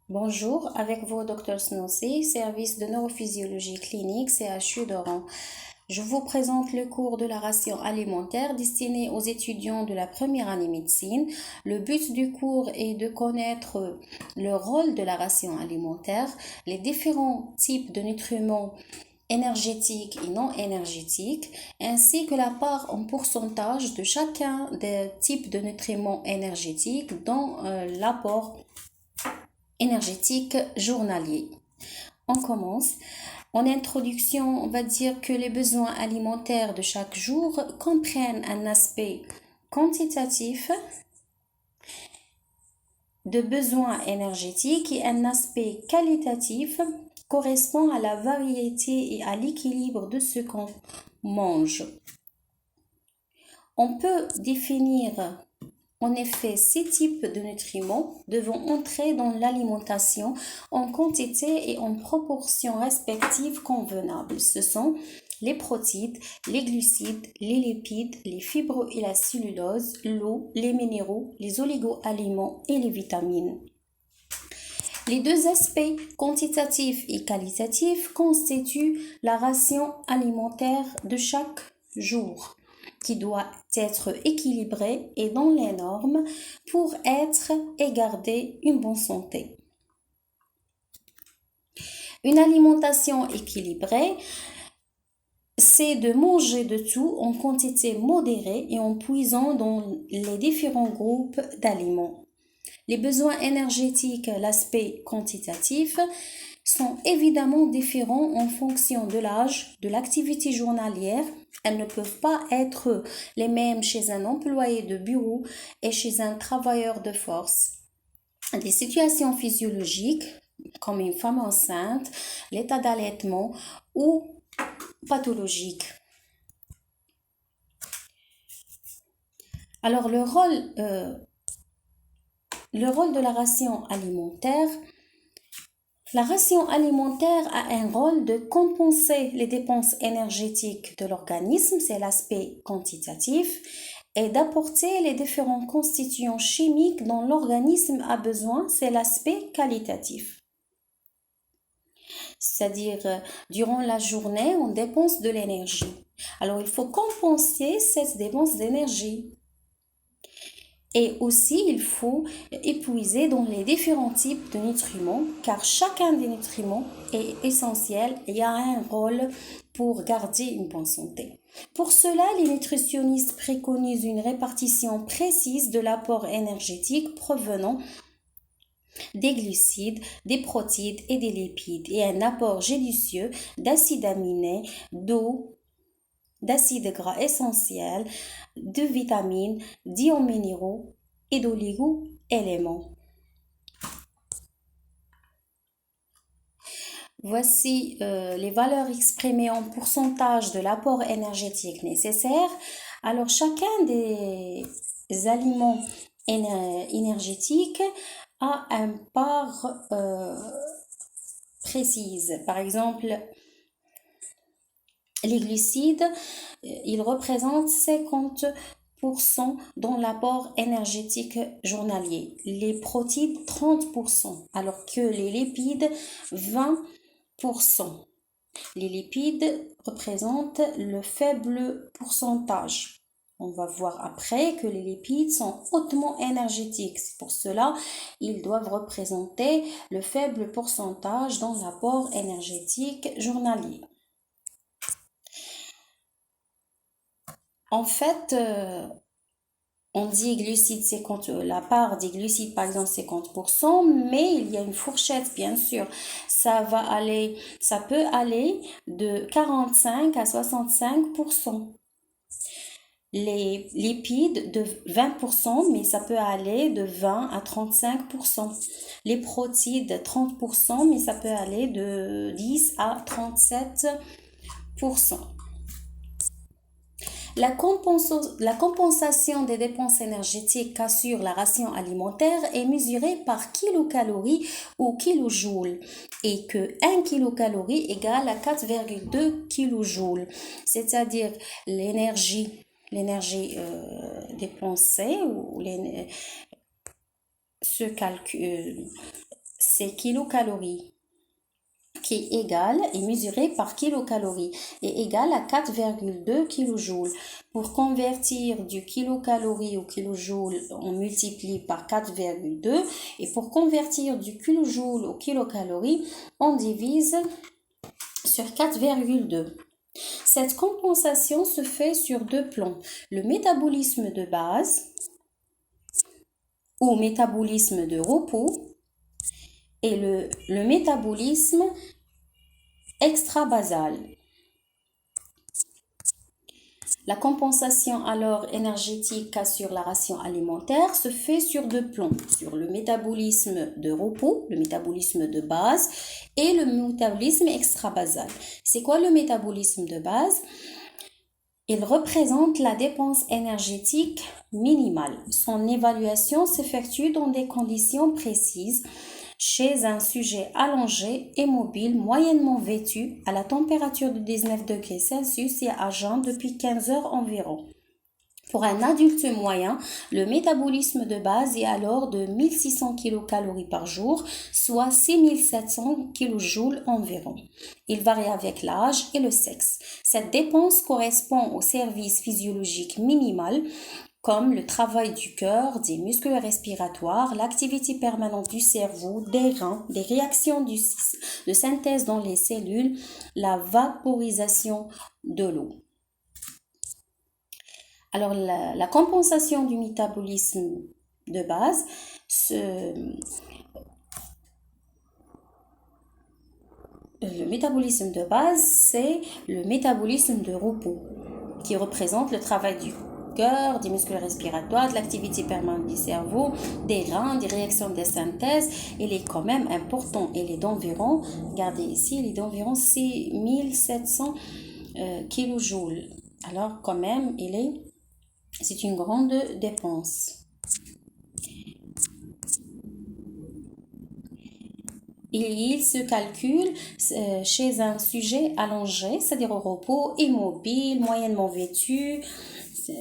Bonjour, avec vous, Dr Snossi, service de neurophysiologie clinique CHU d'Oran. Je vous présente le cours de la ration alimentaire destiné aux étudiants de la première année médecine. Le but du cours est de connaître le rôle de la ration alimentaire, les différents types de nutriments énergétiques et non énergétiques, ainsi que la part en pourcentage de chacun des types de nutriments énergétiques dans l'apport énergétique journalier. On commence. En introduction, on va dire que les besoins alimentaires de chaque jour comprennent un aspect quantitatif de besoins énergétiques et un aspect qualitatif correspond à la variété et à l'équilibre de ce qu'on mange. On peut définir en effet, ces types de nutriments devront entrer dans l'alimentation en quantité et en proportion respectives convenables. Ce sont les protéines, les glucides, les lipides, les fibres et la cellulose, l'eau, les minéraux, les oligo-aliments et les vitamines. Les deux aspects, quantitatifs et qualitatifs, constituent la ration alimentaire de chaque jour, qui doit être équilibrée et dans les normes pour être et garder une bonne santé. Une alimentation équilibrée, c'est de manger de tout en quantité modérée et en puisant dans les différents groupes d'aliments. Les besoins énergétiques, l'aspect quantitatif, sont évidemment différents en fonction de l'âge, de l'activité journalière. Elles ne peuvent pas être les mêmes chez un employé de bureau et chez un travailleur de force. Des situations physiologiques, comme une femme enceinte, l'état d'allaitement ou pathologique. Alors, le rôle de la ration alimentaire. La ration alimentaire a un rôle de compenser les dépenses énergétiques de l'organisme, c'est l'aspect quantitatif, et d'apporter les différents constituants chimiques dont l'organisme a besoin, c'est l'aspect qualitatif. C'est-à-dire, durant la journée, on dépense de l'énergie. Alors, il faut compenser cette dépense d'énergie. Et aussi, il faut épuiser dans les différents types de nutriments, car chacun des nutriments est essentiel et a un rôle pour garder une bonne santé. Pour cela, les nutritionnistes préconisent une répartition précise de l'apport énergétique provenant des glucides, des protéines et des lipides, et un apport judicieux d'acides aminés, d'eau, d'acides gras essentiels, de vitamines, d'ions minéraux et d'oligo-éléments. Voici les valeurs exprimées en pourcentage de l'apport énergétique nécessaire. Alors, chacun des aliments énergétiques a une part précise. Par exemple, les glucides, ils représentent 50% dans l'apport énergétique journalier. Les protéines, 30%, alors que les lipides, 20%. Les lipides représentent le faible pourcentage. On va voir après que les lipides sont hautement énergétiques. C'est pour cela ils doivent représenter le faible pourcentage dans l'apport énergétique journalier. En fait, on dit glucides, la part des glucides, par exemple, 50%, mais il y a une fourchette, bien sûr. Ça peut aller de 45 à 65%. Les lipides de 20%, mais ça peut aller de 20 à 35%. Les protéines, 30%, mais ça peut aller de 10 à 37%. La compensation des dépenses énergétiques qu'assure la ration alimentaire est mesurée par kilocalories ou kilojoules et que 1 kilocalorie égale à 4,2 kilojoules, c'est-à-dire l'énergie dépensée ou c'est kilocalories, qui est égal et mesuré par kilocalories est égal à 4,2 kilojoules. Pour convertir du kilocalorie au kilojoule, on multiplie par 4,2 et pour convertir du kilojoule au kilocalorie, on divise sur 4,2. Cette compensation se fait sur deux plans, le métabolisme de base ou métabolisme de repos et le métabolisme extrabasal. La compensation alors énergétique qu'assure la ration alimentaire se fait sur deux plans, sur le métabolisme de repos, le métabolisme de base et le métabolisme extrabasal. C'est quoi le métabolisme de base? Il représente la dépense énergétique minimale. Son évaluation s'effectue dans des conditions précises chez un sujet allongé et mobile, moyennement vêtu, à la température de 19 degrés Celsius et à jeun depuis 15 heures environ. Pour un adulte moyen, le métabolisme de base est alors de 1600 kcal par jour, soit 6700 kJ environ. Il varie avec l'âge et le sexe. Cette dépense correspond au service physiologique minimal, comme le travail du cœur, des muscles respiratoires, l'activité permanente du cerveau, des reins, des réactions de synthèse dans les cellules, la vaporisation de l'eau. Alors, la compensation du métabolisme de base, le métabolisme de base, c'est le métabolisme de repos, qui représente le travail du cœur, des muscles respiratoires, de l'activité permanente du cerveau, des reins, des réactions de synthèse. Il est quand même important. Il est d'environ, regardez ici, il est d'environ 6700 kilojoules. Alors quand même, c'est une grande dépense. Il se calcule chez un sujet allongé, c'est-à-dire au repos, immobile, moyennement vêtu.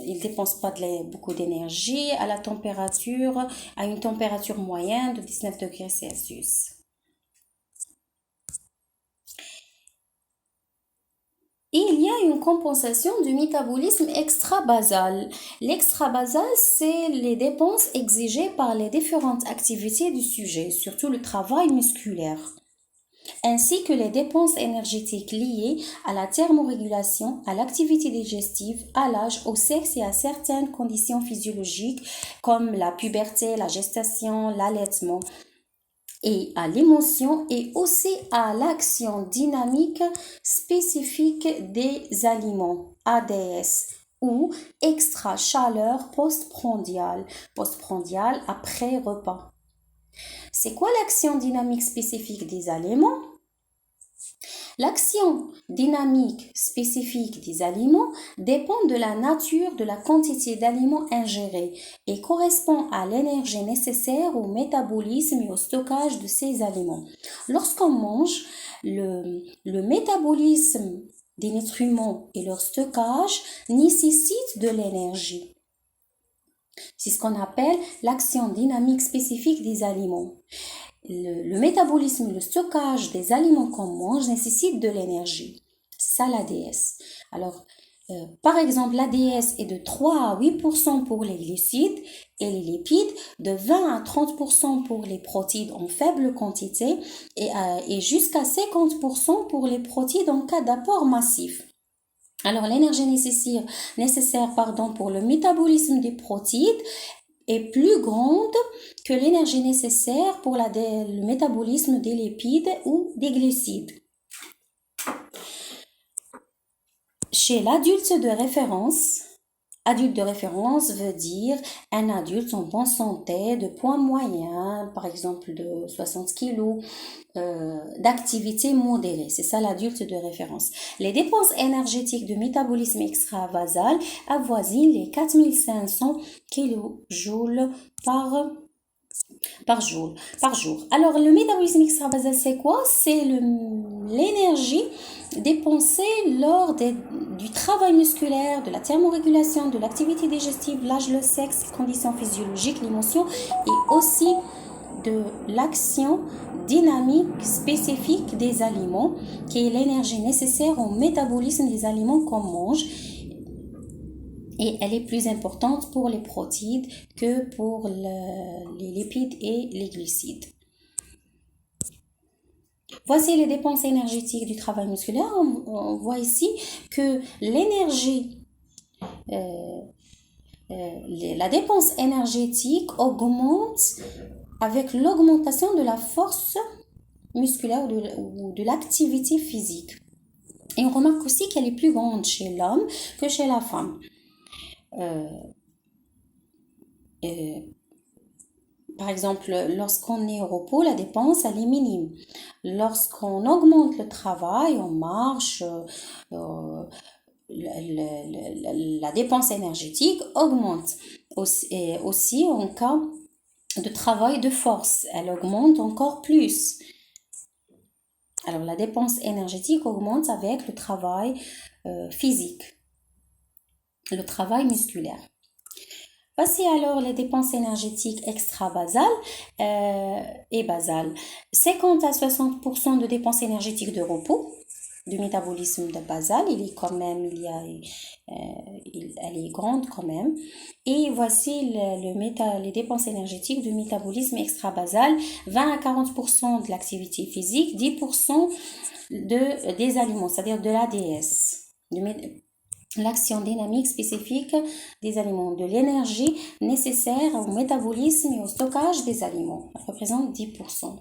Il ne dépense pas beaucoup d'énergie à une température moyenne de 19 degrés Celsius. Il y a une compensation du métabolisme extrabasal. L'extrabasal, c'est les dépenses exigées par les différentes activités du sujet, surtout le travail musculaire, ainsi que les dépenses énergétiques liées à la thermorégulation, à l'activité digestive, à l'âge, au sexe et à certaines conditions physiologiques comme la puberté, la gestation, l'allaitement, et à l'émotion et aussi à l'action dynamique spécifique des aliments, ADS, ou extra-chaleur postprandiale après repas. C'est quoi l'action dynamique spécifique des aliments? L'action dynamique spécifique des aliments dépend de la nature de la quantité d'aliments ingérés et correspond à l'énergie nécessaire au métabolisme et au stockage de ces aliments. Lorsqu'on mange, le métabolisme des nutriments et leur stockage nécessitent de l'énergie. C'est ce qu'on appelle l'action dynamique spécifique des aliments. Le métabolisme et le stockage des aliments qu'on mange nécessitent de l'énergie. C'est ça l'ADS. Alors, par exemple, l'ADS est de 3 à 8% pour les glucides et les lipides, de 20 à 30% pour les protéines en faible quantité et jusqu'à 50% pour les protéines en cas d'apport massif. Alors, l'énergie nécessaire pour le métabolisme des protéines est plus grande que l'énergie nécessaire pour le métabolisme des lipides ou des glucides. Chez l'adulte de référence veut dire un adulte en bonne santé, de poids moyen, par exemple de 60 kg, d'activité modérée. C'est ça l'adulte de référence. Les dépenses énergétiques de métabolisme extravasal avoisinent les 4500 kJ par jour. Alors, le métabolisme extravasal, c'est quoi? C'est l'énergie dépensée lors du travail musculaire, de la thermorégulation, de l'activité digestive, l'âge, le sexe, les conditions physiologiques, l'émotion et aussi de l'action dynamique spécifique des aliments, qui est l'énergie nécessaire au métabolisme des aliments qu'on mange. Et elle est plus importante pour les protéines que pour les lipides et les glucides. Voici les dépenses énergétiques du travail musculaire. On voit ici que l'énergie, la dépense énergétique augmente avec l'augmentation de la force musculaire ou de l'activité physique. Et on remarque aussi qu'elle est plus grande chez l'homme que chez la femme. Par exemple, lorsqu'on est au repos, la dépense, elle est minime. Lorsqu'on augmente le travail, on marche, la dépense énergétique augmente. Aussi, en cas de travail de force, elle augmente encore plus. Alors, la dépense énergétique augmente avec le travail physique, le travail musculaire. Voici alors les dépenses énergétiques extra-basales et basales. 50 à 60% de dépenses énergétiques de repos, du métabolisme de basal, elle est grande quand même. Et voici les dépenses énergétiques du métabolisme extra-basal, 20 à 40% de l'activité physique, 10% des aliments, c'est-à-dire de l'ADS, l'action dynamique spécifique des aliments, de l'énergie nécessaire au métabolisme et au stockage des aliments. Ça représente 10%.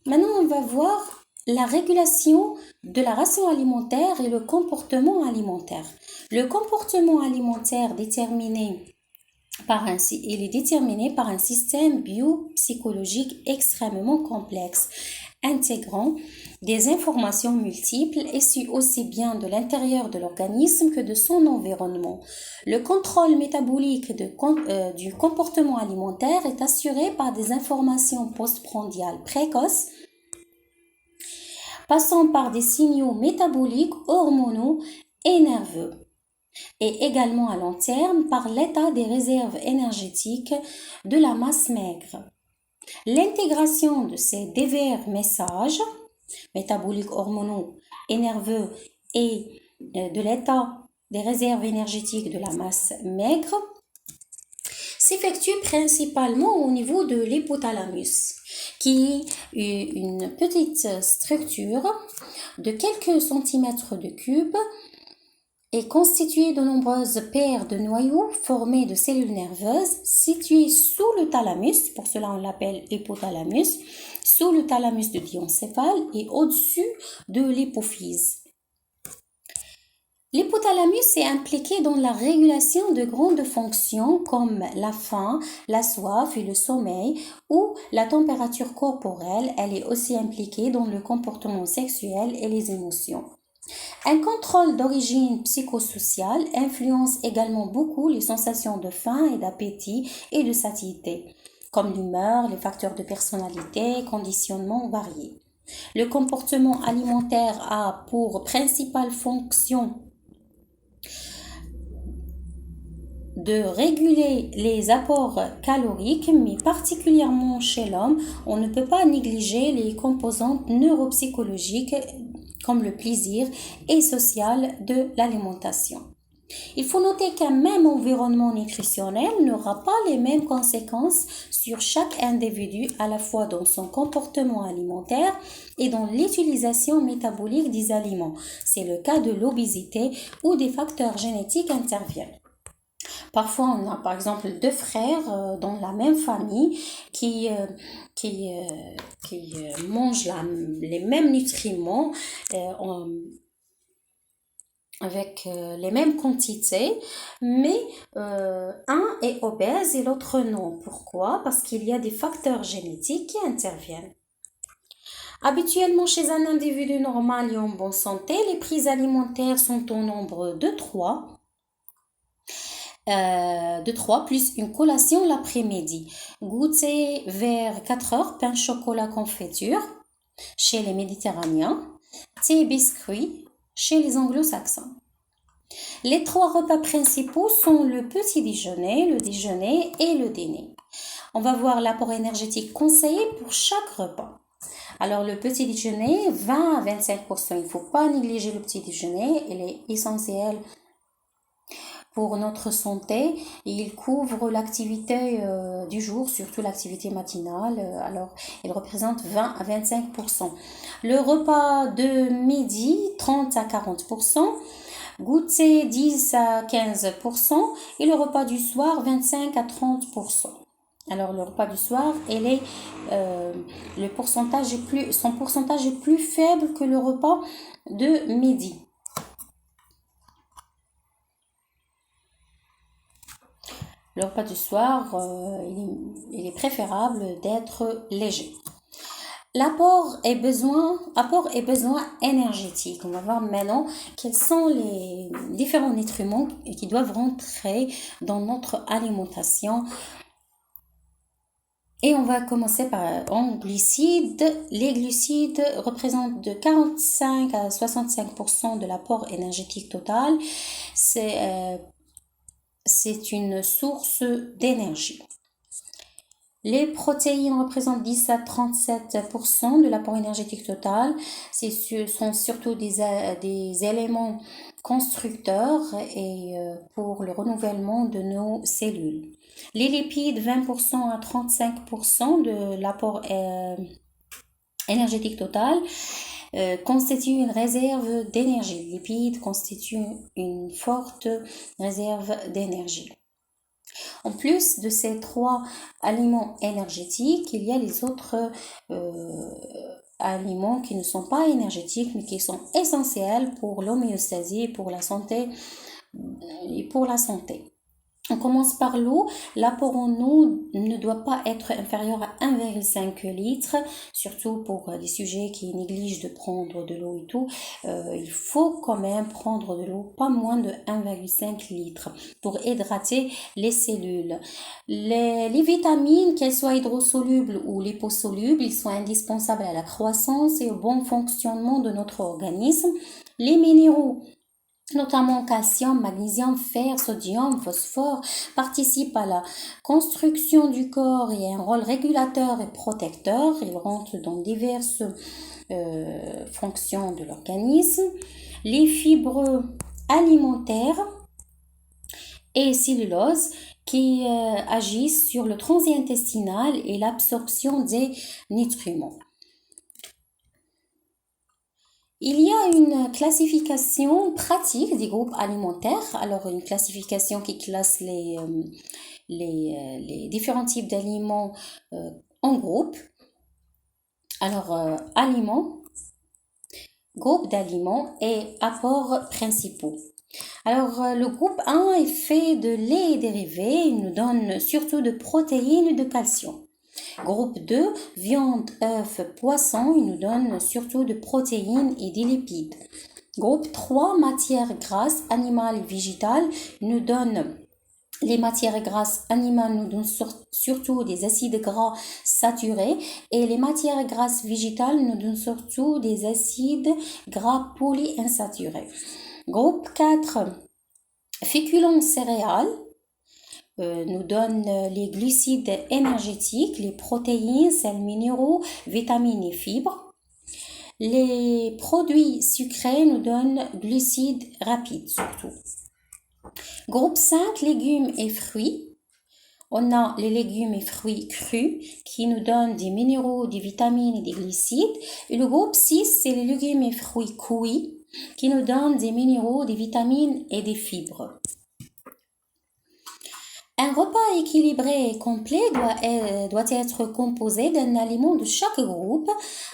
Maintenant, on va voir la régulation de la ration alimentaire et le comportement alimentaire. Le comportement alimentaire il est déterminé par un système biopsychologique extrêmement complexe, intégrant des informations multiples issues aussi bien de l'intérieur de l'organisme que de son environnement. Le contrôle métabolique du comportement alimentaire est assuré par des informations postprandiales précoces, passant par des signaux métaboliques, hormonaux et nerveux, et également à long terme par l'état des réserves énergétiques de la masse maigre. L'intégration de ces divers messages métaboliques, hormonaux et nerveux et de l'état des réserves énergétiques de la masse maigre s'effectue principalement au niveau de l'hypothalamus, qui est une petite structure de quelques centimètres de cube est constituée de nombreuses paires de noyaux formés de cellules nerveuses situées sous le thalamus, pour cela on l'appelle hypothalamus, sous le thalamus de diencéphale et au-dessus de l'hypophyse. L'hypothalamus est impliqué dans la régulation de grandes fonctions comme la faim, la soif et le sommeil ou la température corporelle. Elle est aussi impliquée dans le comportement sexuel et les émotions. Un contrôle d'origine psychosociale influence également beaucoup les sensations de faim et d'appétit et de satiété, comme l'humeur, les facteurs de personnalité, conditionnements variés. Le comportement alimentaire a pour principale fonction de réguler les apports caloriques, mais particulièrement chez l'homme, on ne peut pas négliger les composantes neuropsychologiques comme le plaisir et social de l'alimentation. Il faut noter qu'un même environnement nutritionnel n'aura pas les mêmes conséquences sur chaque individu, à la fois dans son comportement alimentaire et dans l'utilisation métabolique des aliments. C'est le cas de l'obésité où des facteurs génétiques interviennent. Parfois, on a par exemple deux frères dans la même famille qui mangent les mêmes nutriments avec les mêmes quantités, mais un est obèse et l'autre non. Pourquoi? Parce qu'il y a des facteurs génétiques qui interviennent. Habituellement, chez un individu normal et en bonne santé, les prises alimentaires sont au nombre de 3 plus une collation l'après-midi. Goûter vers 4 heures, pain, chocolat, confiture chez les Méditerranéens, thé et biscuits chez les Anglo-Saxons. Les trois repas principaux sont le petit déjeuner, le déjeuner et le dîner. On va voir l'apport énergétique conseillé pour chaque repas. Alors le petit déjeuner, 20 à 25%. Il ne faut pas négliger le petit déjeuner, il est essentiel pour notre santé. Il couvre l'activité du jour, surtout l'activité matinale. Alors, il représente 20 à 25%. Le repas de midi, 30 à 40%. Goûter, 10 à 15%. Et le repas du soir, 25 à 30%. Alors, le repas du soir, son pourcentage est plus faible que le repas de midi. Le repas du soir, il est préférable d'être léger. Apport et besoin énergétiques. On va voir maintenant quels sont les différents nutriments qui doivent rentrer dans notre alimentation. Et on va commencer en glucides. Les glucides représentent de 45 à 65% de l'apport énergétique total. C'est une source d'énergie. Les protéines représentent 10 à 37% de l'apport énergétique total. Ce sont surtout des éléments constructeurs et pour le renouvellement de nos cellules. Les lipides, 20% à 35% de l'apport énergétique total, constituent une réserve d'énergie. Les lipides constituent une forte réserve d'énergie. En plus de ces trois aliments énergétiques, il y a les autres aliments qui ne sont pas énergétiques mais qui sont essentiels pour l'homéostasie, pour la santé et pour la santé. On commence par l'eau. L'apport en eau ne doit pas être inférieur à 1,5 litre, surtout pour des sujets qui négligent de prendre de l'eau et tout. Il faut quand même prendre de l'eau, pas moins de 1,5 litre pour hydrater les cellules. Les vitamines, qu'elles soient hydrosolubles ou liposolubles, ils sont indispensables à la croissance et au bon fonctionnement de notre organisme. Les minéraux, notamment calcium, magnésium, fer, sodium, phosphore, participent à la construction du corps et un rôle régulateur et protecteur. Ils rentrent dans diverses fonctions de l'organisme. Les fibres alimentaires et cellulose qui agissent sur le transit intestinal et l'absorption des nutriments. Il y a une classification pratique des groupes alimentaires. Alors, une classification qui classe les différents types d'aliments en groupes. Alors, aliments, groupe d'aliments et apports principaux. Alors, le groupe 1 est fait de lait et dérivés. Il nous donne surtout de protéines et de calcium. Groupe 2, viande, œufs, poissons, il nous donne surtout de protéines et des lipides. Groupe 3, matières grasses, animales et végétales, nous donne les matières grasses animales nous donnent surtout des acides gras saturés et les matières grasses végétales nous donnent surtout des acides gras polyinsaturés. Groupe 4, féculents céréales. Nous donne les glucides énergétiques, les protéines, sels minéraux, vitamines et fibres. Les produits sucrés nous donnent glucides rapides surtout. Groupe 5, légumes et fruits. On a les légumes et fruits crus qui nous donnent des minéraux, des vitamines et des glucides. Et le groupe 6, c'est les légumes et fruits cuits qui nous donnent des minéraux, des vitamines et des fibres. Un repas équilibré et complet doit être composé d'un aliment de chaque groupe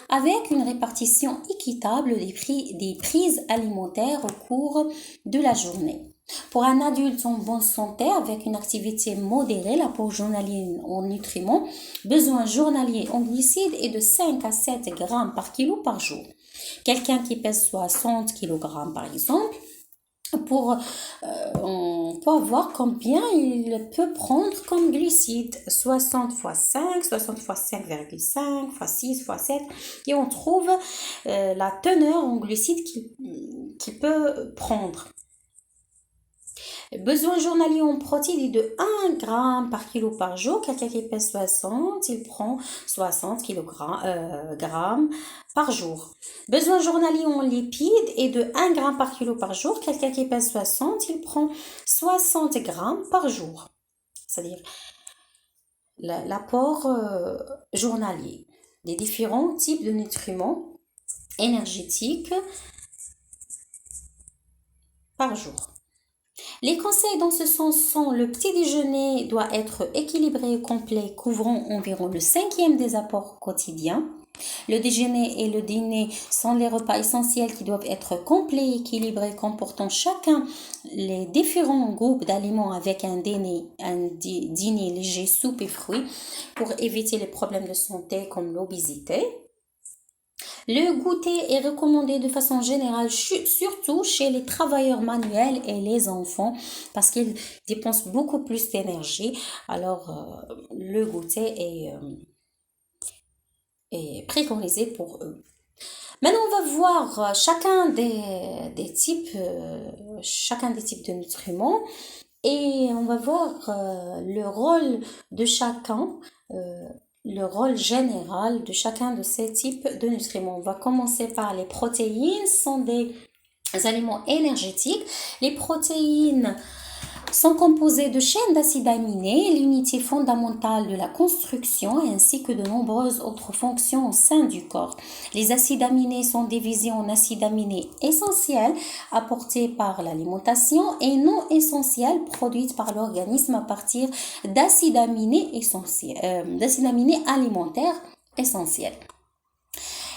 avec une répartition équitable des prises alimentaires au cours de la journée. Pour un adulte en bonne santé avec une activité modérée, l'apport journalier en nutriments, besoin journalier en glucides est de 5 à 7 grammes par kilo par jour. Quelqu'un qui pèse 60 kg par exemple, on peut voir combien il peut prendre comme glucides, 60 x 5, 60 x 5,5, x 6, x 7, et on trouve la teneur en glucides qu'il peut prendre. Besoin journalier en protéines est de 1 gramme par kilo par jour. Quelqu'un qui pèse 60, il prend 60 grammes par jour. Besoin journalier en lipides est de 1 gramme par kilo par jour. Quelqu'un qui pèse 60, il prend 60 grammes par jour. C'est-à-dire l'apport journalier des différents types de nutriments énergétiques par jour. Les conseils dans ce sens sont: le petit déjeuner doit être équilibré et complet, couvrant environ le 5e des apports quotidiens. Le déjeuner et le dîner sont les repas essentiels qui doivent être complets et équilibrés, comportant chacun les différents groupes d'aliments avec un dîner léger, soupe et fruits, pour éviter les problèmes de santé comme l'obésité. Le goûter est recommandé de façon générale, surtout chez les travailleurs manuels et les enfants, parce qu'ils dépensent beaucoup plus d'énergie. Alors, le goûter est préconisé pour eux. Maintenant, on va voir chacun des types de nutriments, et on va voir le rôle de chacun, le rôle général de chacun de ces types de nutriments. On va commencer par les protéines. Ce sont des aliments énergétiques. Les protéines sont composées de chaînes d'acides aminés, l'unité fondamentale de la construction, ainsi que de nombreuses autres fonctions au sein du corps. Les acides aminés sont divisés en acides aminés essentiels apportés par l'alimentation et non essentiels produits par l'organisme à partir d'acides aminés alimentaires essentiels.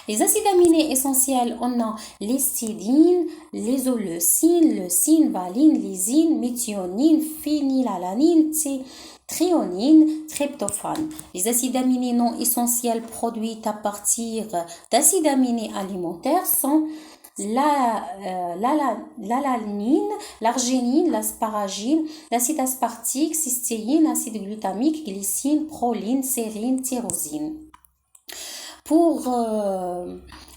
Les acides aminés essentiels, on a l'histidine, l'isoleucine, leucine, valine, lysine, méthionine, phénylalanine, thréonine, tryptophane. Les acides aminés non essentiels produits à partir d'acides aminés alimentaires sont l'alanine, l'arginine, l'asparagine, l'acide aspartique, cystéine, acide glutamique, glycine, proline, sérine, tyrosine. Pour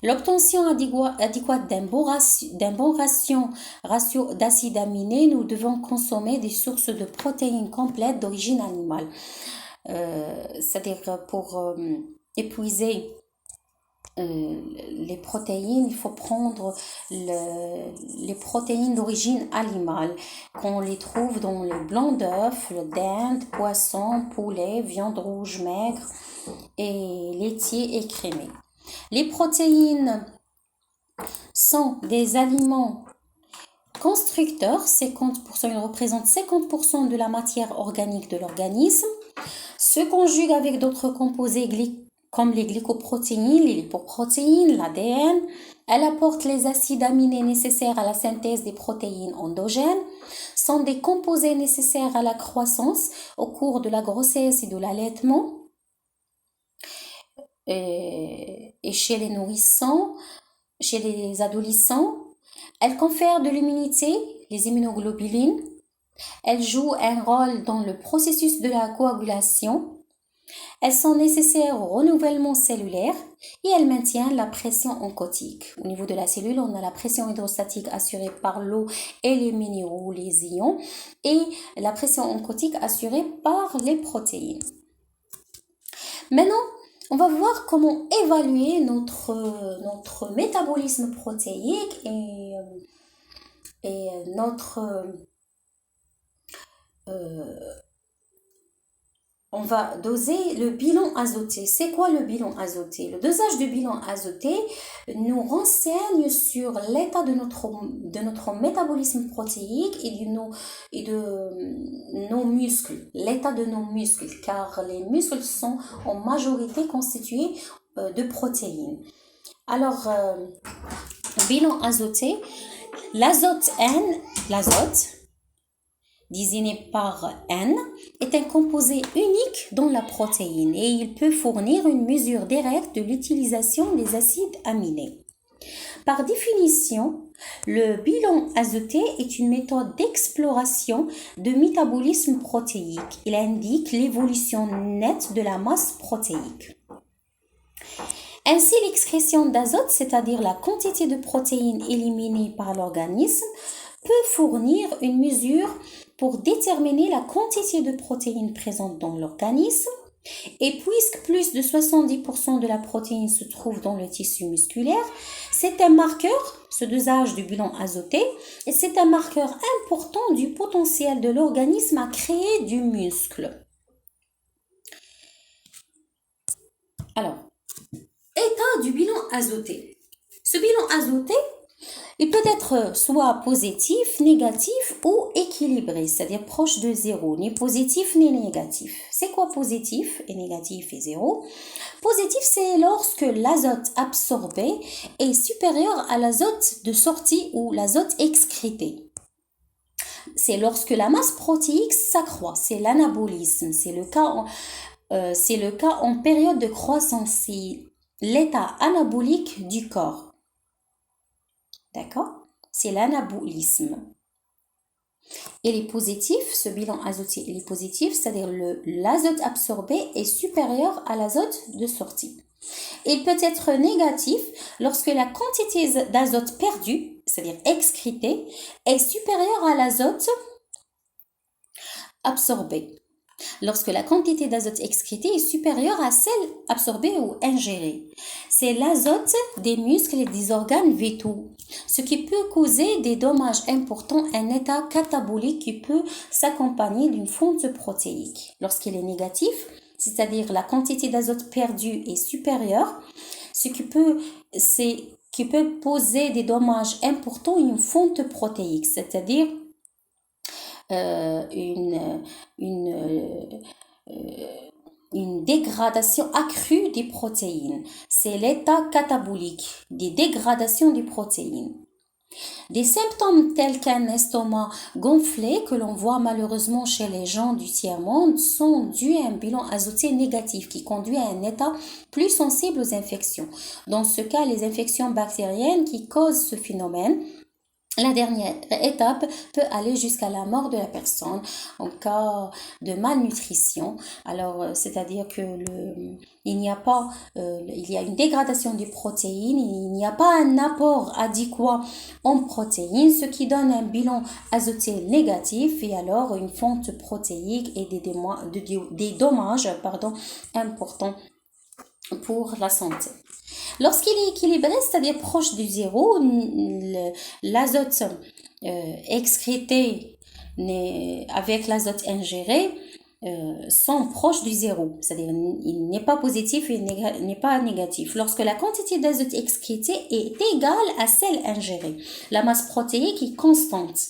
l'obtention adéquate d'un bon ratio d'acides aminés, nous devons consommer des sources de protéines complètes d'origine animale. C'est-à-dire pour épuiser les protéines, il faut prendre les protéines d'origine animale, qu'on les trouve dans le blanc d'œuf, le dinde, poisson, poulet, viande rouge maigre et laitier écrémé. Les protéines sont des aliments constructeurs, 50%, ils représentent 50% de la matière organique de l'organisme, se conjuguent avec d'autres composés comme les glycoprotéines, les lipoprotéines, l'ADN. Elle apporte les acides aminés nécessaires à la synthèse des protéines endogènes, sont des composés nécessaires à la croissance au cours de la grossesse et de l'allaitement, et chez les nourrissons, chez les adolescents. Elle confère de l'immunité, les immunoglobulines. Elle joue un rôle dans le processus de la coagulation. Elles sont nécessaires au renouvellement cellulaire et elles maintiennent la pression oncotique. Au niveau de la cellule, on a la pression hydrostatique assurée par l'eau et les minéraux, les ions, et la pression oncotique assurée par les protéines. Maintenant, on va voir comment évaluer notre métabolisme protéique et on va doser le bilan azoté. C'est quoi le bilan azoté? Le dosage du bilan azoté nous renseigne sur l'état de notre métabolisme protéique et de nos muscles, l'état de nos muscles, car les muscles sont en majorité constitués de protéines. Alors, bilan azoté, l'azote désigné par N, est un composé unique dans la protéine et il peut fournir une mesure directe de l'utilisation des acides aminés. Par définition, le bilan azoté est une méthode d'exploration de métabolisme protéique. Il indique l'évolution nette de la masse protéique. Ainsi, l'excrétion d'azote, c'est-à-dire la quantité de protéines éliminées par l'organisme, peut fournir une mesure pour déterminer la quantité de protéines présentes dans l'organisme. Et puisque plus de 70% de la protéine se trouve dans le tissu musculaire, c'est un marqueur, ce dosage du bilan azoté, et c'est un marqueur important du potentiel de l'organisme à créer du muscle. Alors, état du bilan azoté. Ce bilan azoté, il peut être soit positif, négatif ou équilibré, c'est-à-dire proche de zéro, ni positif ni négatif. C'est quoi positif et négatif et zéro? Positif, c'est lorsque l'azote absorbé est supérieur à l'azote de sortie ou l'azote excrété. C'est lorsque la masse protéique s'accroît, c'est l'anabolisme, c'est le cas en période de croissance, c'est l'état anabolique du corps. D'accord? C'est l'anabolisme. Et les positifs, ce bilan azoté, il est positif, c'est-à-dire l'azote absorbé est supérieur à l'azote de sortie. Il peut être négatif lorsque la quantité d'azote perdue, c'est-à-dire excrétée, est supérieure à l'azote absorbé. Lorsque la quantité d'azote excrétée est supérieure à celle absorbée ou ingérée. C'est l'azote des muscles et des organes vitaux, ce qui peut causer des dommages importants, un état catabolique qui peut s'accompagner d'une fonte protéique. Lorsqu'il est négatif, c'est-à-dire la quantité d'azote perdue est supérieure, ce qui peut poser des dommages importants et une fonte protéique, c'est-à-dire une dégradation accrue des protéines. C'est l'état catabolique, des dégradations des protéines. Des symptômes tels qu'un estomac gonflé que l'on voit malheureusement chez les gens du tiers-monde sont dus à un bilan azoté négatif qui conduit à un état plus sensible aux infections. Dans ce cas, les infections bactériennes qui causent ce phénomène. La dernière étape peut aller jusqu'à la mort de la personne en cas de malnutrition. Alors, c'est-à-dire que il y a une dégradation des protéines, il n'y a pas un apport adéquat en protéines, ce qui donne un bilan azoté négatif et alors une fonte protéique et des dommages importants pour la santé. Lorsqu'il est équilibré, c'est-à-dire proche du zéro, l'azote excrété avec l'azote ingéré sont proches du zéro, c'est-à-dire il n'est pas positif et il n'est pas négatif. Lorsque la quantité d'azote excrété est égale à celle ingérée, la masse protéique est constante.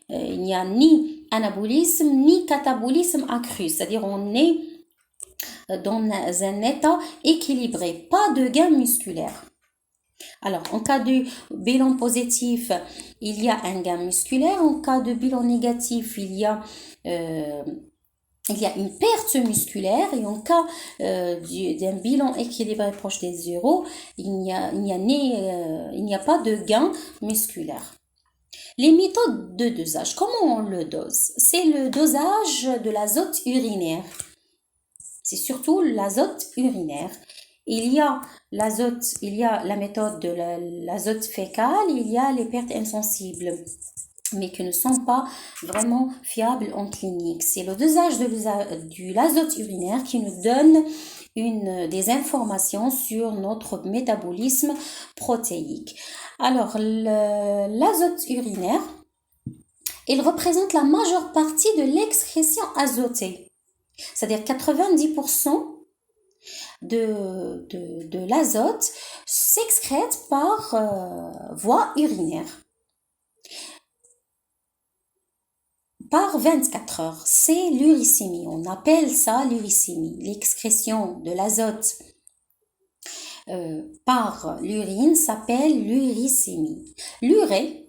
Il n'y a ni anabolisme ni catabolisme accru, c'est-à-dire on est dans un état équilibré, pas de gain musculaire. Alors, en cas de bilan positif, il y a un gain musculaire. En cas de bilan négatif, il y a une perte musculaire. Et en cas d'un bilan équilibré proche des zéros, il n'y a pas de gain musculaire. Les méthodes de dosage, comment on le dose? C'est le dosage de l'azote urinaire. C'est surtout l'azote urinaire. Il y a la méthode de l'azote fécal, il y a les pertes insensibles, mais qui ne sont pas vraiment fiables en clinique. C'est le dosage de l'azote urinaire qui nous donne des informations sur notre métabolisme protéique. Alors, l'azote urinaire, il représente la majeure partie de l'excrétion azotée. C'est-à-dire 90% de l'azote s'excrète par voie urinaire. Par 24 heures, c'est l'uricémie. On appelle ça l'uricémie. L'excrétion de l'azote par l'urine s'appelle l'uricémie. L'urée,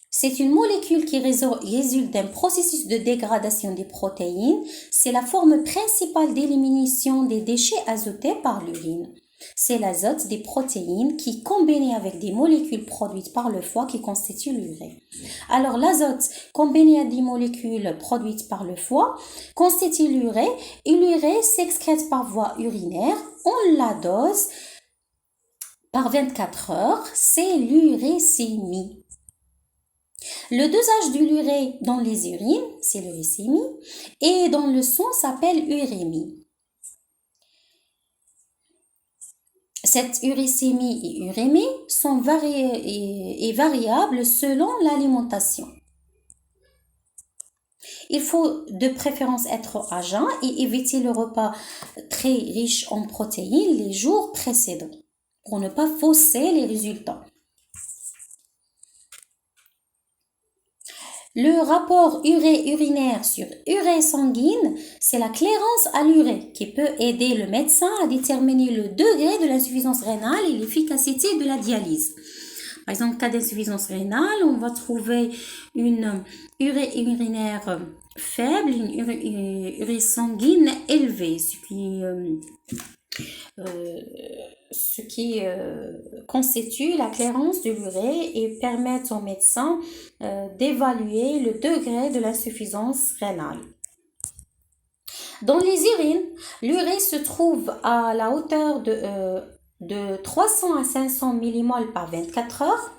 c'est une molécule qui résulte d'un processus de dégradation des protéines. C'est la forme principale d'élimination des déchets azotés par l'urine. C'est l'azote des protéines qui, combiné avec des molécules produites par le foie, qui constituent l'urée. Alors, l'azote combiné à des molécules produites par le foie constitue l'urée et l'urée s'excrète par voie urinaire. On la dose par 24 heures. C'est l'urécémie. Le dosage de l'urée dans les urines, c'est l'uricémie, et dans le sang s'appelle urémie. Cette uricémie et urémie sont variables selon l'alimentation. Il faut de préférence être à jeun et éviter le repas très riche en protéines les jours précédents pour ne pas fausser les résultats. Le rapport urée-urinaire sur urée sanguine, c'est la clairance à l'urée qui peut aider le médecin à déterminer le degré de l'insuffisance rénale et l'efficacité de la dialyse. Par exemple, en cas d'insuffisance rénale, on va trouver une urée urinaire faible, une urée sanguine élevée, ce qui constitue la clairance de l'urée et permet au médecin d'évaluer le degré de l'insuffisance rénale. Dans les urines, l'urée se trouve à la hauteur de 300 à 500 millimoles par 24 heures,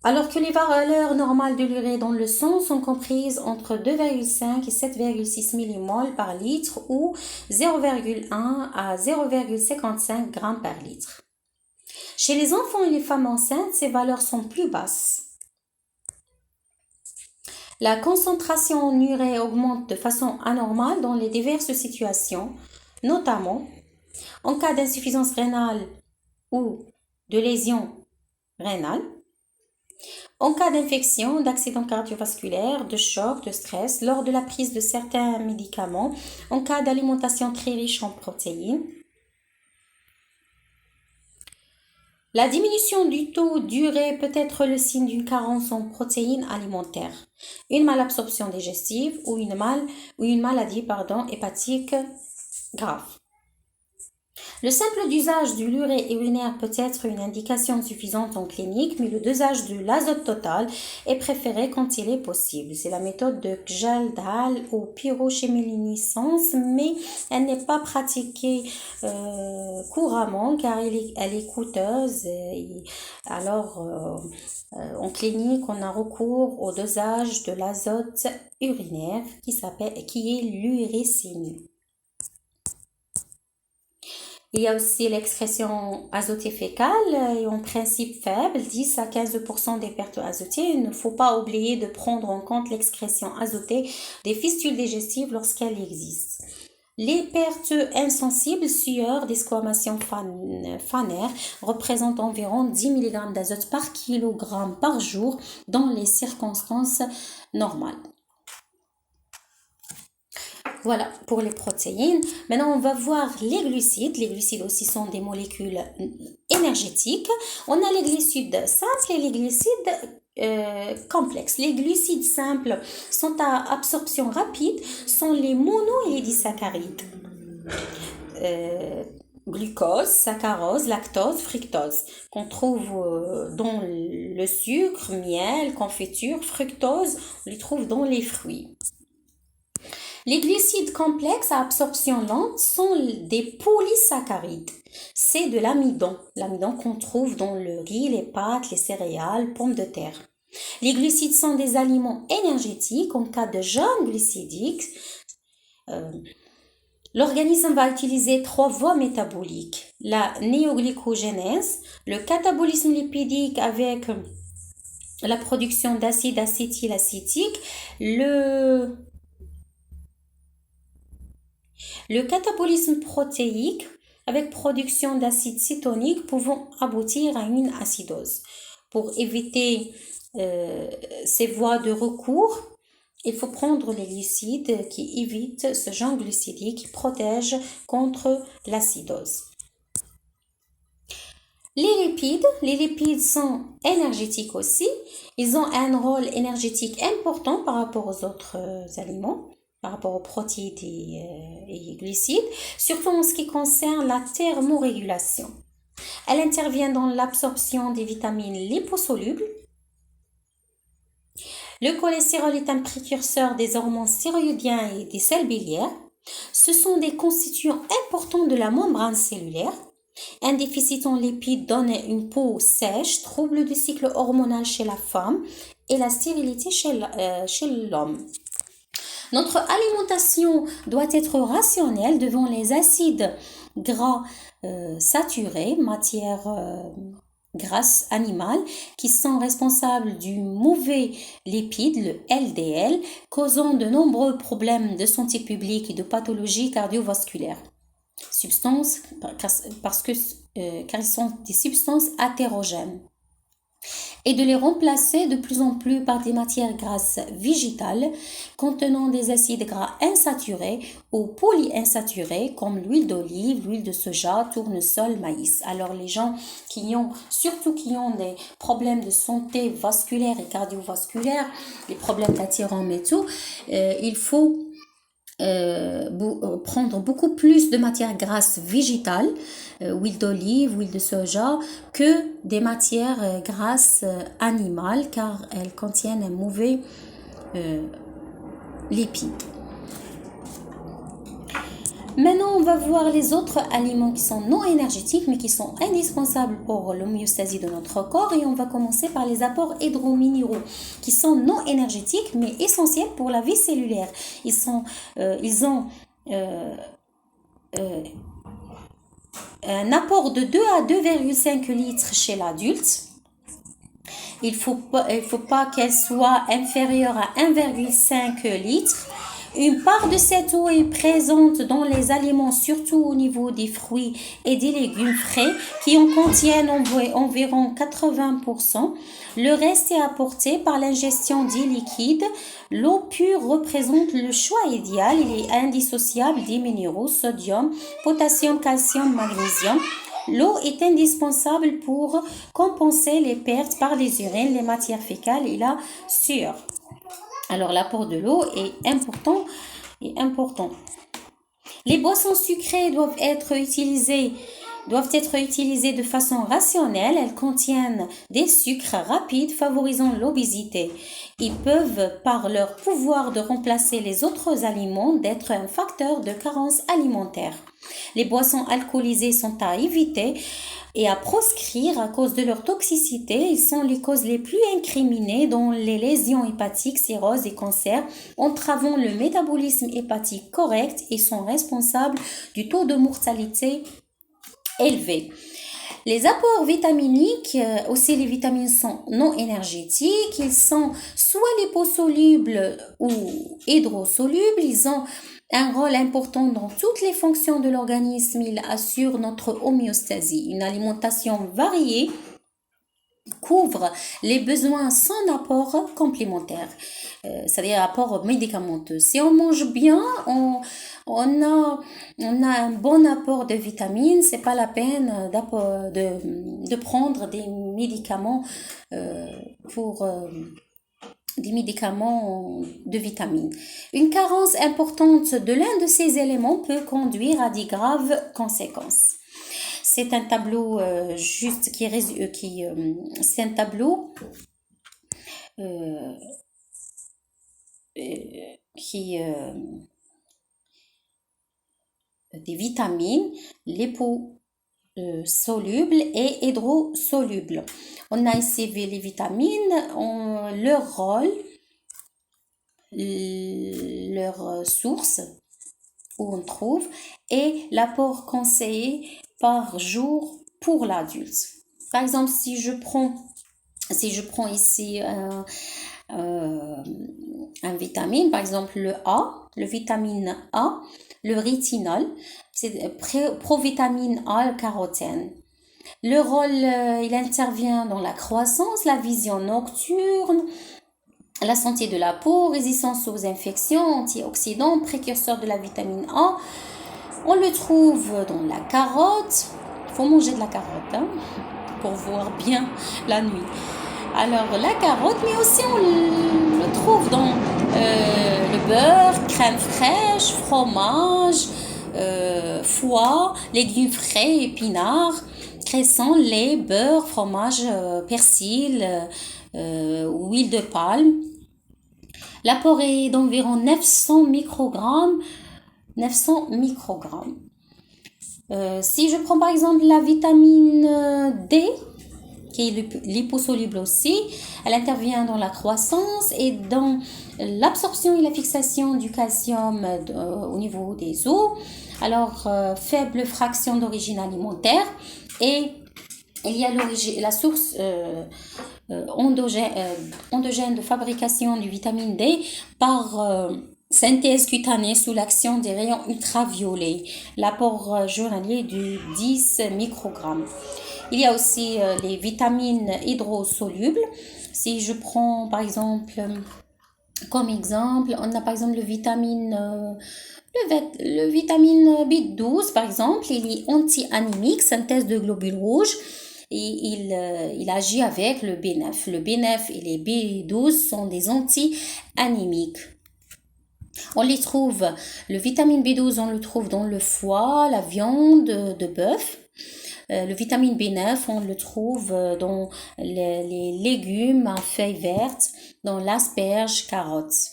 alors que les valeurs normales de l'urée dans le sang sont comprises entre 2,5 et 7,6 millimoles par litre ou 0,1 à 0,55 g par litre. Chez les enfants et les femmes enceintes, ces valeurs sont plus basses. La concentration en urée augmente de façon anormale dans les diverses situations, notamment en cas d'insuffisance rénale ou de lésion rénale, en cas d'infection, d'accident cardiovasculaire, de choc, de stress, lors de la prise de certains médicaments, en cas d'alimentation très riche en protéines. La diminution du taux d'urée peut être le signe d'une carence en protéines alimentaires, une malabsorption digestive ou une maladie hépatique grave. Le simple usage de l'urée urinaire peut être une indication suffisante en clinique, mais le dosage de l'azote total est préféré quand il est possible. C'est la méthode de Gjalldal ou pyrochimiluminescence, mais elle n'est pas pratiquée couramment car elle est coûteuse. En clinique, on a recours au dosage de l'azote urinaire qui est l'uricémie. Il y a aussi l'excrétion azotée fécale et en principe faible, 10 à 15% des pertes azotées. Il ne faut pas oublier de prendre en compte l'excrétion azotée des fistules digestives lorsqu'elle existe. Les pertes insensibles, sueur, desquamation phanére représentent environ 10 mg d'azote par kilogramme par jour dans les circonstances normales. Voilà pour les protéines. Maintenant, on va voir les glucides. Les glucides aussi sont des molécules énergétiques. On a les glucides simples et les glucides complexes. Les glucides simples sont à absorption rapide, sont les mono et les disaccharides. Glucose, saccharose, lactose, fructose, qu'on trouve dans le sucre, miel, confiture, fructose, on les trouve dans les fruits. Les glucides complexes à absorption lente sont des polysaccharides. C'est de l'amidon qu'on trouve dans le riz, les pâtes, les céréales, pommes de terre. Les glucides sont des aliments énergétiques en cas de jeûne glucidique. L'organisme va utiliser 3 voies métaboliques. La néoglycogénèse, le catabolisme lipidique avec la production d'acide acétylacétique, le catabolisme protéique avec production d'acide cétonique pouvant aboutir à une acidose. Pour éviter ces voies de recours, il faut prendre les glucides qui évitent ce jeûne glucidique qui protège contre l'acidose. Les lipides sont énergétiques aussi. Ils ont un rôle énergétique important par rapport aux autres aliments, par rapport aux protéines et glucides, surtout en ce qui concerne la thermorégulation. Elle intervient dans l'absorption des vitamines liposolubles. Le cholestérol est un précurseur des hormones thyroïdiennes et des sels biliaires. Ce sont des constituants importants de la membrane cellulaire. Un déficit en lipides donne une peau sèche, trouble du cycle hormonal chez la femme et la stérilité chez l'homme. Notre alimentation doit être rationnelle devant les acides gras saturés, matières grasses animales, qui sont responsables du mauvais lipide, le LDL, causant de nombreux problèmes de santé publique et de pathologies cardiovasculaires. Substances, car ils sont des substances athérogènes, et de les remplacer de plus en plus par des matières grasses végétales contenant des acides gras insaturés ou polyinsaturés comme l'huile d'olive, l'huile de soja, tournesol, maïs. Alors les gens surtout qui ont des problèmes de santé vasculaire et cardiovasculaire, les problèmes d'attirance et tout, il faut prendre beaucoup plus de matières grasses végétales, huile d'olive, huile de soja, que des matières grasses animales, car elles contiennent un mauvais lipide. Maintenant, on va voir les autres aliments qui sont non énergétiques, mais qui sont indispensables pour l'homéostasie de notre corps. Et on va commencer par les apports hydrominéraux, qui sont non énergétiques, mais essentiels pour la vie cellulaire. Ils ont un apport de 2 à 2,5 litres chez l'adulte. Il faut pas qu'elle soit inférieure à 1,5 litres. Une part de cette eau est présente dans les aliments, surtout au niveau des fruits et des légumes frais, qui en contiennent environ 80%. Le reste est apporté par l'ingestion des liquides. L'eau pure représente le choix idéal. Il est indissociable des minéraux, sodium, potassium, calcium, magnésium. L'eau est indispensable pour compenser les pertes par les urines, les matières fécales et la sueur. Alors, l'apport de l'eau est important. Les boissons sucrées doivent être utilisées de façon rationnelle. Elles contiennent des sucres rapides favorisant l'obésité. Ils peuvent, par leur pouvoir de remplacer les autres aliments, être un facteur de carence alimentaire. Les boissons alcoolisées sont à éviter et à proscrire à cause de leur toxicité. Ils sont les causes les plus incriminées dans les lésions hépatiques, cirrhose et cancer, entravant le métabolisme hépatique correct et sont responsables du taux de mortalité élevé. Les apports vitaminiques, aussi les vitamines sont non énergétiques. Ils sont soit liposolubles ou hydrosolubles. Ils ont un rôle important dans toutes les fonctions de l'organisme. Ils assurent notre homéostasie. Une alimentation variée couvre les besoins sans apport complémentaire, c'est-à-dire apport médicamenteux. Si on mange bien, on a un bon apport de vitamines. C'est pas la peine de prendre des médicaments des médicaments de vitamines. Une carence importante de l'un de ces éléments peut conduire à des graves conséquences. C'est un tableau c'est un tableau des vitamines liposolubles et hydrosolubles. On a ici les vitamines, leur rôle, leur source où on trouve et l'apport conseillé par jour pour l'adulte. Par exemple, si je prends ici un vitamine, par exemple le vitamine A, le rétinol, c'est provitamine A, le carotène. Le rôle, il intervient dans la croissance, la vision nocturne, la santé de la peau, résistance aux infections, antioxydants, précurseur de la vitamine A. On le trouve dans la carotte. Il faut manger de la carotte pour voir bien la nuit. Alors la carotte, mais aussi on le trouve dans le beurre, crème fraîche, fromage, foie, légumes frais, épinards, cresson, lait, beurre, fromage, persil, huile de palme. L'apport est d'environ 900 microgrammes. Si je prends par exemple la vitamine D, qui est liposoluble aussi, elle intervient dans la croissance et dans l'absorption et la fixation du calcium au niveau des os. Alors, faible fraction d'origine alimentaire et il y a la source endogène de fabrication du vitamine D par synthèse cutanée sous l'action des rayons ultraviolets. L'apport journalier de 10 microgrammes. Il y a aussi les vitamines hydrosolubles. Si je prends par exemple, comme exemple, on a par exemple le vitamine B12 par exemple, il est anti-anémique, synthèse de globules rouges. Et il agit avec le B9. Le B9 et les B12 sont des anti-anémiques. On les trouve, le vitamine B12, on le trouve dans le foie, la viande de bœuf. Le vitamine B9, on le trouve dans les légumes à feuilles vertes, dans l'asperge, carottes.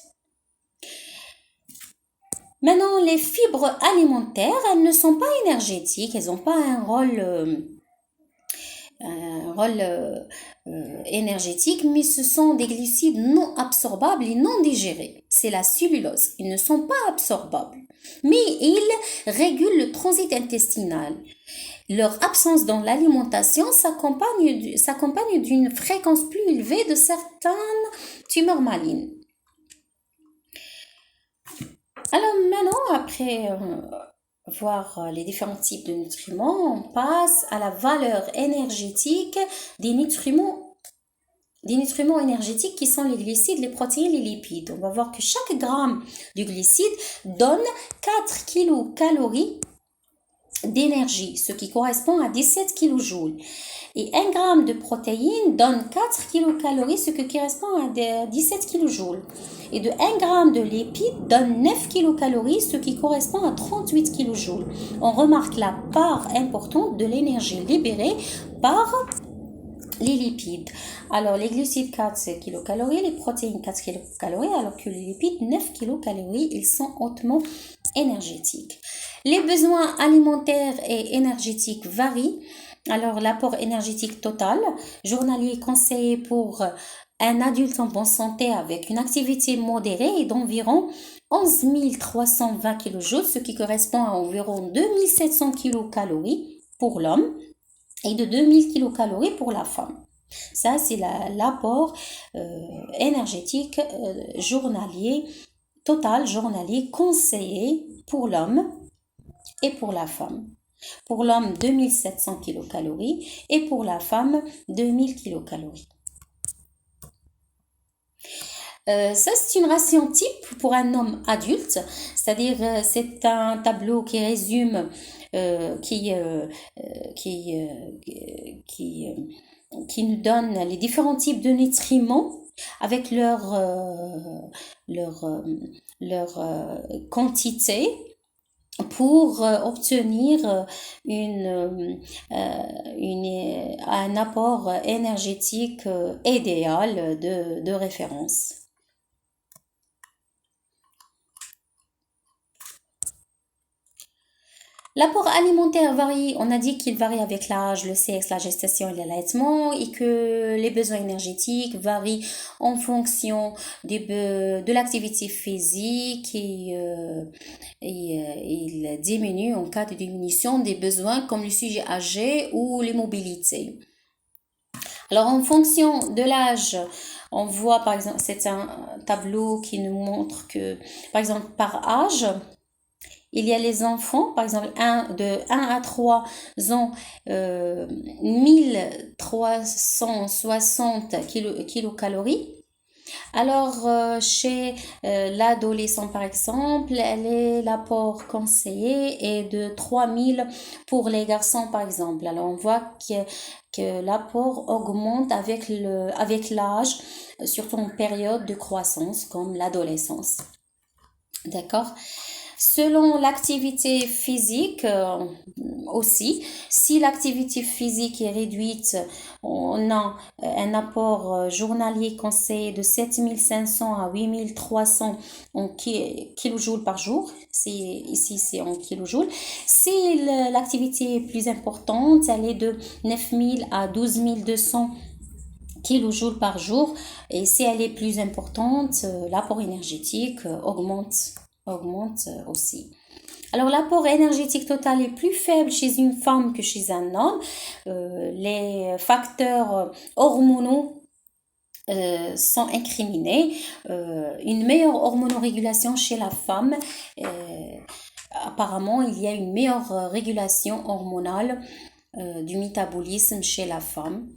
Maintenant, les fibres alimentaires, elles ne sont pas énergétiques, elles n'ont pas un rôle énergétique, mais ce sont des glucides non absorbables et non digérés. C'est la cellulose. Ils ne sont pas absorbables, mais ils régulent le transit intestinal. Leur absence dans l'alimentation s'accompagne d'une fréquence plus élevée de certaines tumeurs malignes. Alors maintenant, après voir les différents types de nutriments, on passe à la valeur énergétique des nutriments énergétiques qui sont les glucides, les protéines, les lipides. On va voir que chaque gramme de glucides donne 4 kilocalories d'énergie, ce qui correspond à 17 kilojoules. Et 1 gramme de protéines donne 4 kilocalories, ce qui correspond à 17 kilojoules. Et de 1 gramme de lipides donne 9 kilocalories, ce qui correspond à 38 kilojoules. On remarque la part importante de l'énergie libérée par les lipides. Alors, les glucides 4 kilocalories, les protéines 4 kilocalories, alors que les lipides 9 kilocalories, ils sont hautement énergétiques. Les besoins alimentaires et énergétiques varient. Alors, l'apport énergétique total, journalier conseillé pour un adulte en bonne santé avec une activité modérée est d'environ 11 320 kJ, ce qui correspond à environ 2700 kilocalories pour l'homme et de 2000 kilocalories pour la femme. Ça, c'est l'apport énergétique journalier, total journalier conseillé pour l'homme et pour la femme. Pour l'homme, 2700 kilocalories et pour la femme, 2000 kilocalories. Ça, c'est une ration type pour un homme adulte, c'est-à-dire c'est un tableau qui résume, qui nous donne les différents types de nutriments avec leur quantité pour obtenir un apport énergétique idéal de référence. L'apport alimentaire varie, on a dit qu'il varie avec l'âge, le sexe, la gestation et l'allaitement et que les besoins énergétiques varient en fonction de l'activité physique et il diminue en cas de diminution des besoins comme le sujet âgé ou les mobilités. Alors en fonction de l'âge, on voit par exemple, c'est un tableau qui nous montre que par exemple par âge, il y a les enfants, par exemple, de 1 à 3 ans, 1360 kilocalories. Alors, chez l'adolescent, par exemple, l'apport conseillé est de 3000 pour les garçons, par exemple. Alors, on voit que l'apport augmente avec l'âge, surtout en période de croissance, comme l'adolescence. D'accord ? Selon l'activité physique aussi, si l'activité physique est réduite, on a un apport journalier conseillé de 7500 à 8300 en kilojoules par jour. Ici, c'est en kilojoules. Si l'activité est plus importante, elle est de 9000 à 12200 kilojoules par jour. Et si elle est plus importante, l'apport énergétique augmente aussi. Alors, l'apport énergétique total est plus faible chez une femme que chez un homme. Les facteurs hormonaux sont incriminés. Une meilleure hormonorégulation chez la femme. Apparemment, il y a une meilleure régulation hormonale du métabolisme chez la femme.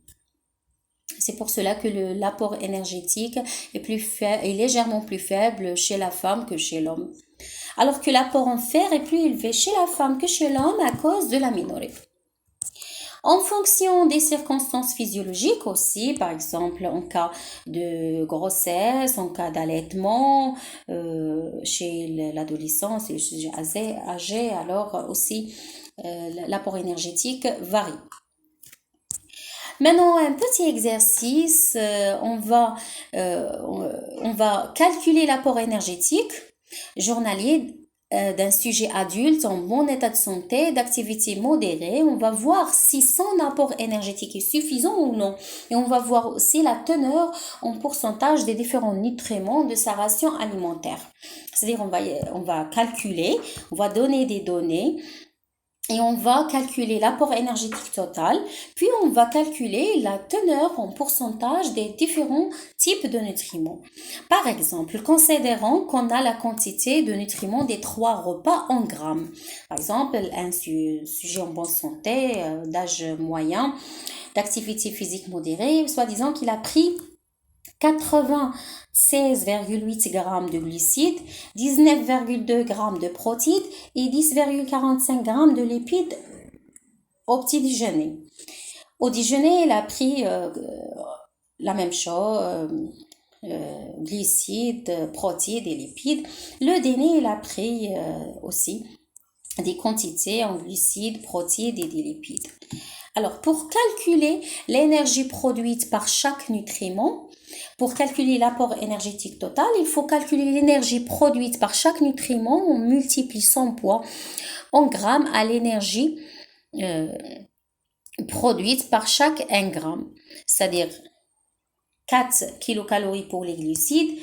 C'est pour cela que l'apport énergétique est légèrement plus faible chez la femme que chez l'homme. Alors que l'apport en fer est plus élevé chez la femme que chez l'homme à cause de l'aménorrhée. En fonction des circonstances physiologiques aussi, par exemple en cas de grossesse, en cas d'allaitement, chez l'adolescence et le sujet âgé, alors aussi l'apport énergétique varie. Maintenant, un petit exercice, on va calculer l'apport énergétique journalier d'un sujet adulte en bon état de santé, d'activité modérée. On va voir si son apport énergétique est suffisant ou non. Et on va voir aussi la teneur en pourcentage des différents nutriments de sa ration alimentaire. C'est-à-dire, on va calculer, on va donner des données. Et on va calculer l'apport énergétique total, puis on va calculer la teneur en pourcentage des différents types de nutriments. Par exemple, considérons qu'on a la quantité de nutriments des 3 repas en grammes. Par exemple, un sujet en bonne santé, d'âge moyen, d'activité physique modérée, soi-disant qu'il a pris 96,8 g de glucides, 19,2 g de protéines et 10,45 g de lipides au petit déjeuner. Au déjeuner, il a pris la même chose, glucides, protéines et lipides. Le dîner, il a pris aussi des quantités en glucides, protéines et des lipides. Alors, pour calculer l'énergie produite par chaque nutriment, pour calculer l'apport énergétique total, il faut calculer l'énergie produite par chaque nutriment. On multiplie son poids en grammes à l'énergie produite par chaque 1 gramme. C'est-à-dire 4 kilocalories pour les glucides,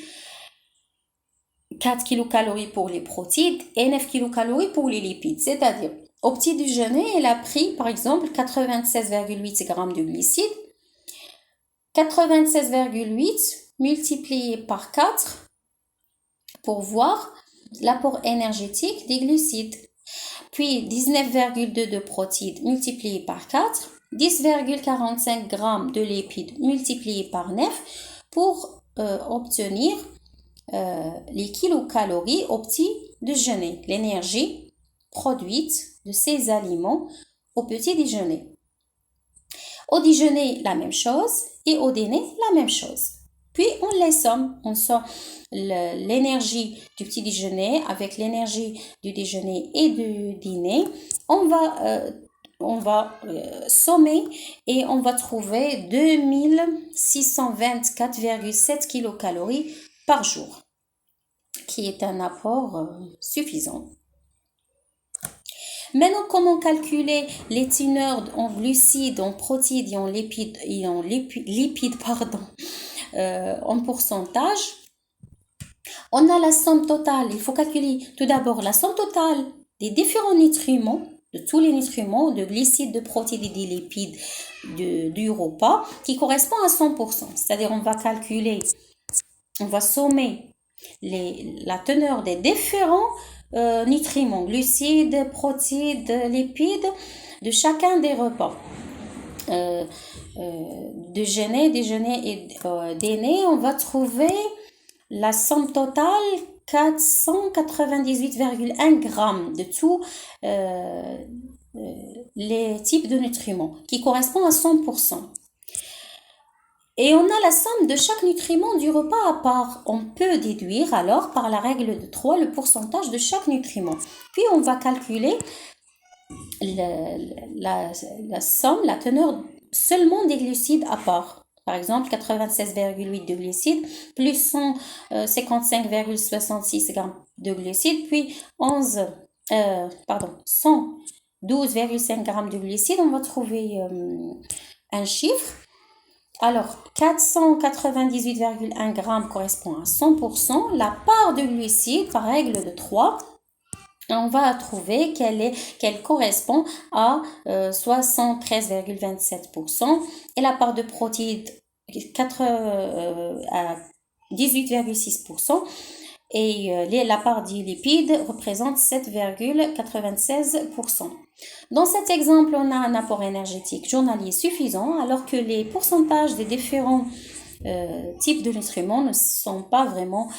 4 kilocalories pour les protéines et 9 kilocalories pour les lipides. C'est-à-dire, au petit déjeuner, elle a pris par exemple 96,8 g de glucides. 96,8 multiplié par 4 pour voir l'apport énergétique des glucides. Puis 19,2 de protéines multiplié par 4, 10,45 g de lipides multiplié par 9 pour obtenir les kilocalories au petit déjeuner, l'énergie produite de ces aliments au petit déjeuner. Au déjeuner, la même chose et au dîner, la même chose. Puis on les somme, on somme l'énergie du petit déjeuner avec l'énergie du déjeuner et du dîner. On va sommer et on va trouver 2624,7 kilocalories par jour, qui est un apport suffisant. Maintenant, comment calculer les teneurs en glucides, en protéines et en lipides, en pourcentage? On a la somme totale. Il faut calculer tout d'abord la somme totale des différents nutriments, de tous les nutriments, de glucides, de protéines et des lipides du repas, qui correspond à 100%. C'est-à-dire, on va sommer la teneur des différents nutriments, glucides, protéines, lipides de chacun des repas. Déjeuner et dîner, on va trouver la somme totale 498,1 g de tous les types de nutriments qui correspond à 100%. Et on a la somme de chaque nutriment du repas à part. On peut déduire alors par la règle de 3 le pourcentage de chaque nutriment. Puis on va calculer la somme, la teneur seulement des glucides à part. Par exemple, 96,8 de glucides plus 155,66 grammes de glucides, puis 112,5 grammes de glucides. On va trouver un chiffre. Alors, 498,1 grammes correspond à 100%. La part de glucides, par règle de 3, on va trouver qu'elle correspond à 73,27% et la part de protéines à 18,6% et la part des lipides représente 7,96%. Dans cet exemple, on a un apport énergétique journalier suffisant alors que les pourcentages des différents types de nutriments ne sont pas vraiment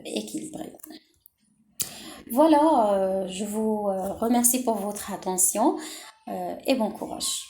équilibrés. Voilà, je vous remercie pour votre attention et bon courage.